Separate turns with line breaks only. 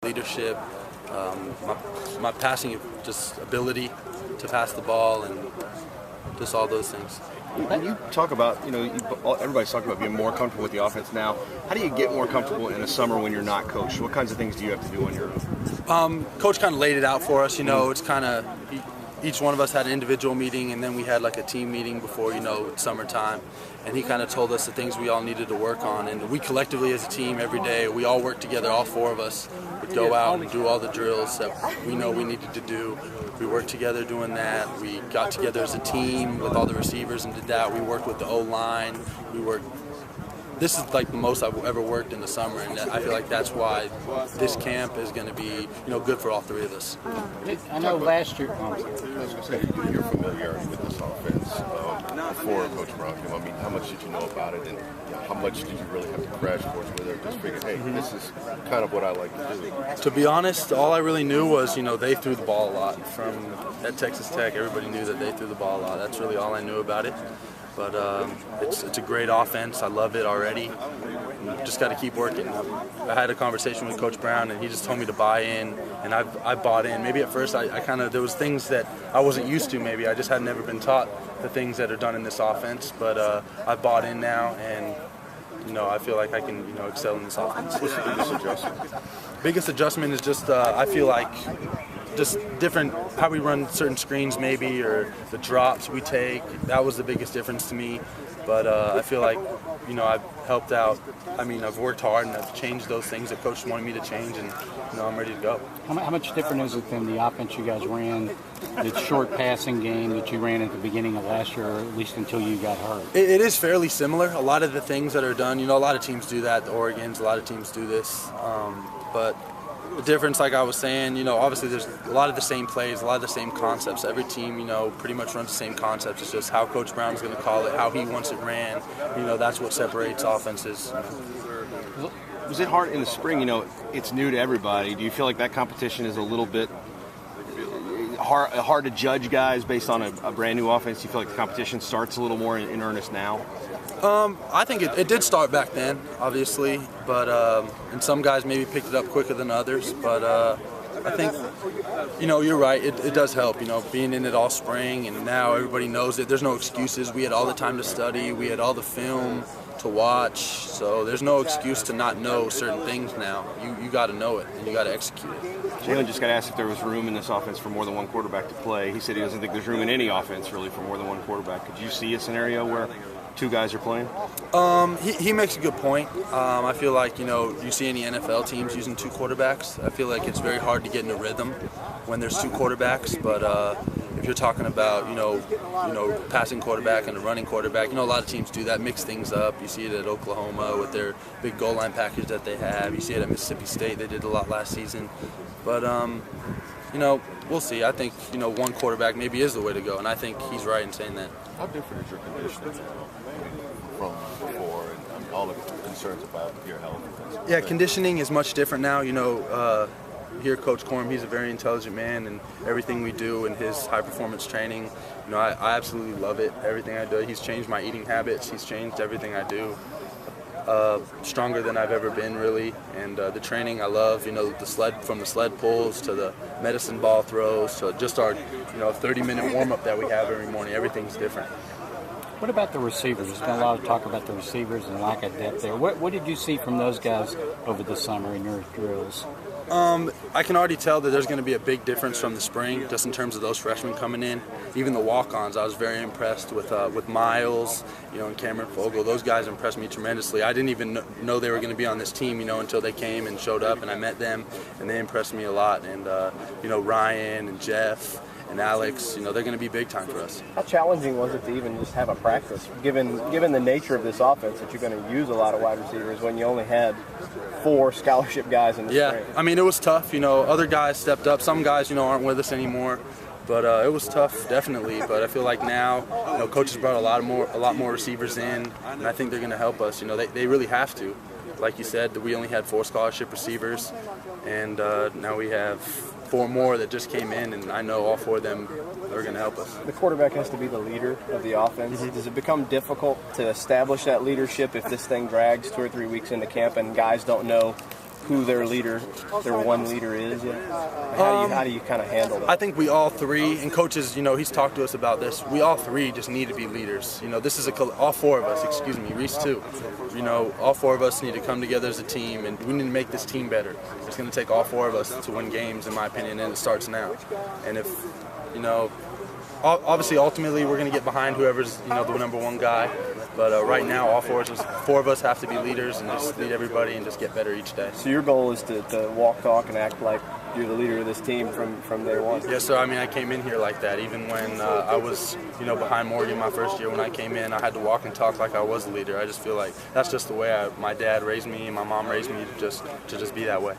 leadership, my passing just ability to pass the ball, and just all those things.
When you talk about, everybody's talking about being more comfortable with the offense now. How do you get more comfortable in the summer when you're not coached? What kinds of things do you have to do on your own?
Coach kind of laid it out for us. It's kind of each one of us had an individual meeting, and then we had like a team meeting before, it's summertime. And he kind of told us the things we all needed to work on. And we collectively as a team every day, we all worked together, all four of us would go out and do all the drills that we know we needed to do. We worked together doing that. We got together as a team with all the receivers and did that. We worked with the O-line. This is like the most I've ever worked in the summer, and I feel like that's why this camp is going to be, good for all three of us.
I know last year.
I was going to say, your familiarity with this offense before Coach Brown came. I mean, how much did you know about it, and how much did you really have to crash course with it? Just figured, hey, this is kind of what I like to do.
To be honest, all I really knew was, they threw the ball a lot. At Texas Tech, everybody knew that they threw the ball a lot. That's really all I knew about it. But it's a great offense. I love it already. Just got to keep working. I had a conversation with Coach Brown, and he just told me to buy in, and I bought in. Maybe at first there was things that I wasn't used to. Maybe I just had never been taught the things that are done in this offense. But I bought in now, and I feel like I can excel in this offense.
What's the biggest adjustment?
Biggest adjustment is just I feel like just different how we run certain screens maybe, or the drops we take. That was the biggest difference to me. But I feel like, I've helped out. I've worked hard and I've changed those things that Coach wanted me to change, and, I'm ready to go.
How much different is it than the offense you guys ran, the short passing game that you ran at the beginning of last year, or at least until you got hurt?
It is fairly similar. A lot of the things that are done, a lot of teams do that. The Oregons, a lot of teams do this. But the difference, like I was saying, obviously there's a lot of the same plays, a lot of the same concepts. Every team, pretty much runs the same concepts. It's just how Coach Brown's going to call it, how he wants it ran. That's what separates offenses.
Was it hard in the spring? It's new to everybody. Do you feel like that competition is a little bit hard to judge guys based on a brand new offense? Do you feel like the competition starts a little more in earnest now?
I think it did start back then, obviously, but and some guys maybe picked it up quicker than others. But I think, you're right. It does help, being in it all spring, and now everybody knows it. There's no excuses. We had all the time to study. We had all the film to watch. So there's no excuse to not know certain things now. You got to know it, and you got to execute it.
Jalen just got asked if there was room in this offense for more than one quarterback to play. He said he doesn't think there's room in any offense, really, for more than one quarterback. Could you see a scenario where two guys are playing?
He makes a good point. I feel like, you see any NFL teams using two quarterbacks. I feel like it's very hard to get in a rhythm when there's two quarterbacks. But if you're talking about, passing quarterback and a running quarterback, a lot of teams do that, mix things up. You see it at Oklahoma with their big goal line package that they have. You see it at Mississippi State. They did a lot last season. But, we'll see. I think, one quarterback maybe is the way to go, and I think he's right in saying that.
How different is your conditioning from before, and all the concerns about your health?
Yeah, conditioning is much different now. Here, Coach Corum, he's a very intelligent man, and everything we do in his high-performance training, I absolutely love it. Everything I do, he's changed my eating habits. He's changed everything I do. Stronger than I've ever been, really, and the training I love. From the sled pulls to the medicine ball throws to just our 30-minute warm-up that we have every morning. Everything's different.
What about the receivers? There's been a lot of talk about the receivers and lack of depth there. What did you see from those guys over the summer in your drills?
I can already tell that there's going to be a big difference from the spring, just in terms of those freshmen coming in. Even the walk-ons, I was very impressed with Miles, and Cameron Fogle. Those guys impressed me tremendously. I didn't even know they were going to be on this team, until they came and showed up, and I met them, and they impressed me a lot. And Ryan and Jeff and Alex, they're going to be big time for us.
How challenging was it to even just have a practice, given the nature of this offense that you're going to use a lot of wide receivers when you only had 4 scholarship guys in the spring?
It was tough. Other guys stepped up. Some guys, aren't with us anymore. But it was tough, definitely. But I feel like now, coaches brought a lot more receivers in, and I think they're going to help us. They really have to. Like you said, we only had 4 scholarship receivers, and now we have 4 more that just came in, and I know all 4 of them are going to help us.
The quarterback has to be the leader of the offense. Mm-hmm. Does it become difficult to establish that leadership if this thing drags 2 or 3 weeks into camp and guys don't know who their one leader is yet? How do you kind of handle that?
I think we all three, and coaches, he's talked to us about this. We all three just need to be leaders. This is all four of us. Excuse me, Reese too. All four of us need to come together as a team, and we need to make this team better. It's going to take all four of us to win games, in my opinion, and it starts now. And if obviously, ultimately, we're going to get behind whoever's the number one guy. But right now, all four of us have to be leaders and just lead everybody and just get better each day.
So your goal is to walk, talk, and act like you're the leader of this team from day one.
Yes, sir. I came in here like that. Even when I was, behind Morgan my first year, when I came in, I had to walk and talk like I was the leader. I just feel like that's just the way my dad raised me and my mom raised me to just be that way.